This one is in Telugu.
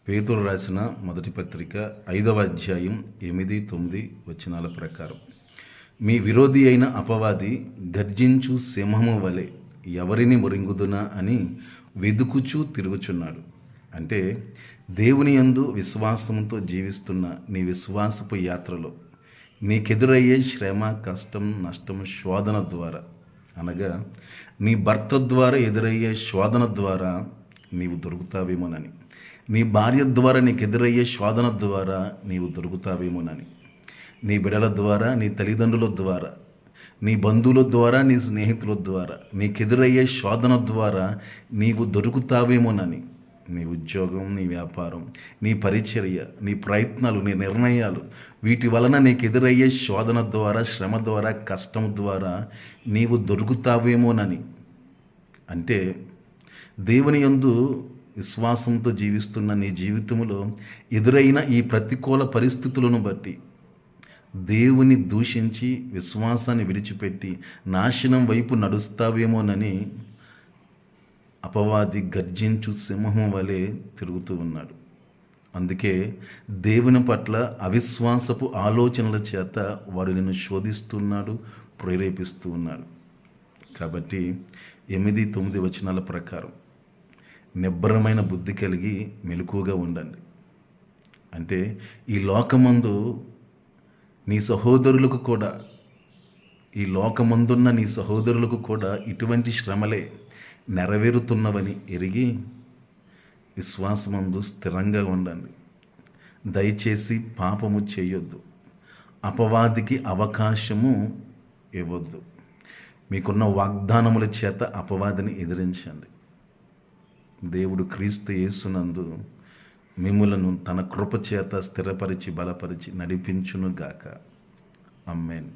పేతురు రాసిన మొదటి పత్రిక 5వ అధ్యాయం 8-9 వచనాల ప్రకారం, మీ విరోధి అయిన అపవాది గర్జించు సింహము వలె ఎవరిని మొరింగుదునా అని వెదుకుచూ తిరుగుచున్నాడు. అంటే దేవుని యందు విశ్వాసంతో జీవిస్తున్న నీ విశ్వాసపు యాత్రలో నీకెదురయ్యే శ్రమ, కష్టం, నష్టం, శోధన ద్వారా, అనగా నీ భర్త ద్వారా ఎదురయ్యే శోధన ద్వారా నీవు దొరుకుతావేమోనని, నీ భార్య ద్వారా నీకు ఎదురయ్యే శోధన ద్వారా నీవు దొరుకుతావేమోనని, నీ బిడ్డల ద్వారా, నీ తల్లిదండ్రుల ద్వారా, నీ బంధువుల ద్వారా, నీ స్నేహితుల ద్వారా నీకు ఎదురయ్యే శోధన ద్వారా నీవు దొరుకుతావేమోనని, నీ ఉద్యోగం, నీ వ్యాపారం, నీ పరిచర్య, నీ ప్రయత్నాలు, నీ నిర్ణయాలు, వీటి వలన నీకు ఎదురయ్యే శోధన ద్వారా, శ్రమ ద్వారా, కష్టం ద్వారా నీవు దొరుకుతావేమోనని. అంటే దేవుని యందు విశ్వాసంతో జీవిస్తున్న నీ జీవితంలో ఎదురైన ఈ ప్రతికూల పరిస్థితులను బట్టి దేవుని దూషించి విశ్వాసాన్ని విడిచిపెట్టి నాశనం వైపు నడుస్తావేమోనని అపవాది గర్జించు సింహం వలె తిరుగుతూ ఉన్నాడు. అందుకే దేవుని పట్ల అవిశ్వాసపు ఆలోచనల చేత వాడు నిన్ను శోధిస్తున్నాడు, ప్రేరేపిస్తూ ఉన్నాడు. కాబట్టి 8-9 వచనాల ప్రకారం నిబ్బరమైన బుద్ధి కలిగి మెలకువగా ఉండండి. అంటే ఈ లోకమందు నీ సహోదరులకు కూడా, ఈ లోకమందున్న నీ సహోదరులకు కూడా ఇటువంటి శ్రమలే నెరవేరుతున్నవని ఎరిగి విశ్వాసమందు స్థిరంగా ఉండండి. దయచేసి పాపము చేయొద్దు, అపవాదికి అవకాశము ఇవ్వద్దు. మీకున్న వాగ్దానముల చేత అపవాదిని ఎదిరించండి. దేవుడు క్రీస్తు యేసునందు మిమ్ములను తన కృప చేత స్థిరపరిచి బలపరిచి నడిపించునుగాక. ఆమేన్.